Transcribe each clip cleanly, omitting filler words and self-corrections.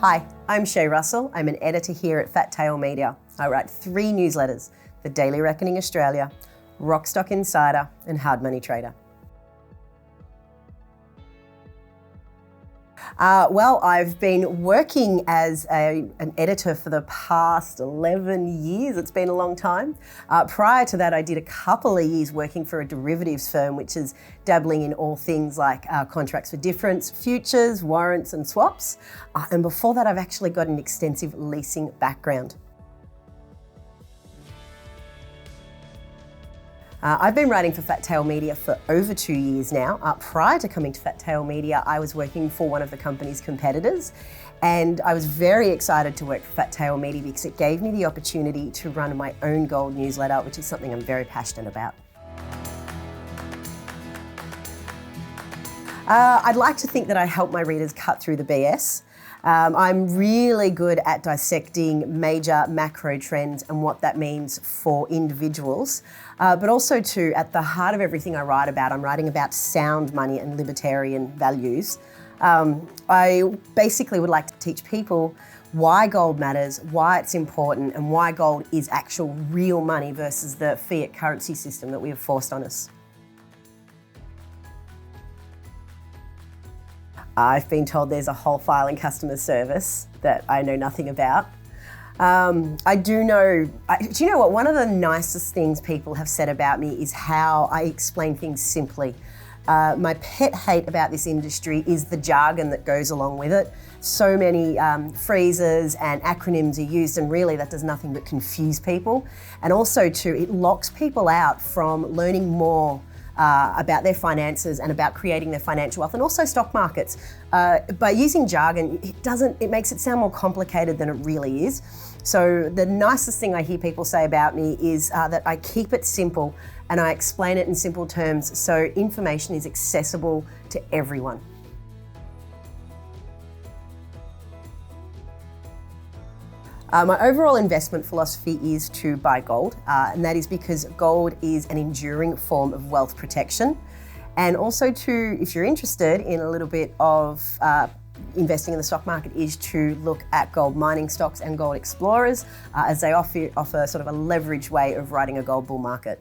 Hi, I'm Shae Russell. I'm an editor here at Fat Tail Media. I write 3 newsletters: The Daily Reckoning Australia, Rockstock Insider, and Hard Money Trader. I've been working as an editor for the past 11 years. It's been a long time. Prior to that, I did a couple of years working for a derivatives firm, which is dabbling in all things like contracts for difference, futures, warrants, and swaps. And before that, I've actually got an extensive leasing background. I've been writing for Fat Tail Media for over 2 years now. Prior to coming to Fat Tail Media, I was working for one of the company's competitors, and I was very excited to work for Fat Tail Media because it gave me the opportunity to run my own gold newsletter, which is something I'm very passionate about. I'd like to think that I help my readers cut through the BS. I'm really good at dissecting major macro trends and what that means for individuals, but also too, at the heart of everything I write about, I'm writing about sound money and libertarian values. I basically would like to teach people why gold matters, why it's important, and why gold is actual real money versus the fiat currency system that we have forced on us. I've been told there's a whole file in customer service that I know nothing about. Do you know what? One of the nicest things people have said about me is how I explain things simply. My pet hate about this industry is the jargon that goes along with it. So many phrases and acronyms are used, and really that does nothing but confuse people. And also too, it locks people out from learning more about their finances and about creating their financial wealth, and also stock markets. By using jargon, it makes it sound more complicated than it really is. So the nicest thing I hear people say about me is that I keep it simple and I explain it in simple terms so information is accessible to everyone. My overall investment philosophy is to buy gold, and that is because gold is an enduring form of wealth protection. And also if you're interested in a little bit of investing in the stock market, is to look at gold mining stocks and gold explorers, as they offer sort of a leveraged way of riding a gold bull market.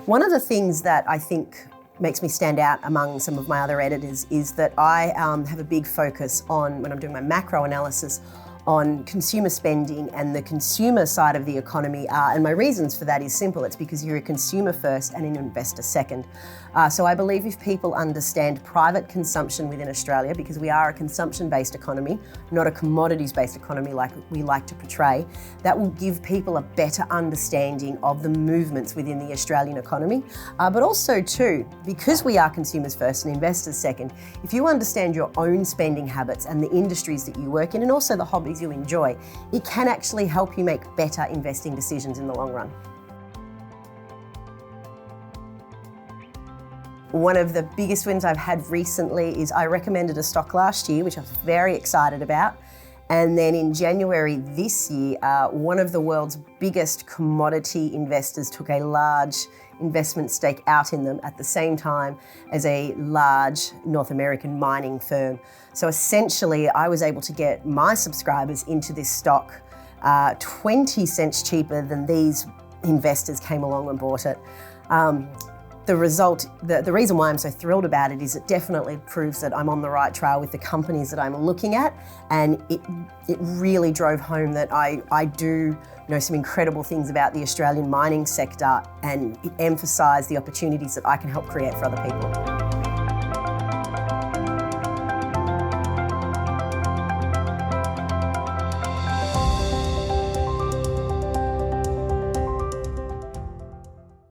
One of the things that I think makes me stand out among some of my other editors is that I have a big focus on, when I'm doing my macro analysis, on consumer spending and the consumer side of the economy. And my reasons for that is simple. It's because you're a consumer first and an investor second. So I believe if people understand private consumption within Australia, because we are a consumption-based economy, not a commodities-based economy like we like to portray, that will give people a better understanding of the movements within the Australian economy. But also too, because we are consumers first and investors second, if you understand your own spending habits and the industries that you work in, and also the hobbies you enjoy, it can actually help you make better investing decisions in the long run. One of the biggest wins I've had recently is I recommended a stock last year, which I was very excited about. And then in January this year, one of the world's biggest commodity investors took a large investment stake out in them at the same time as a large North American mining firm. So essentially, I was able to get my subscribers into this stock 20 cents cheaper than these investors came along and bought it. The reason why I'm so thrilled about it is it definitely proves that I'm on the right trail with the companies that I'm looking at, and it really drove home that I do know some incredible things about the Australian mining sector, and it emphasised the opportunities that I can help create for other people.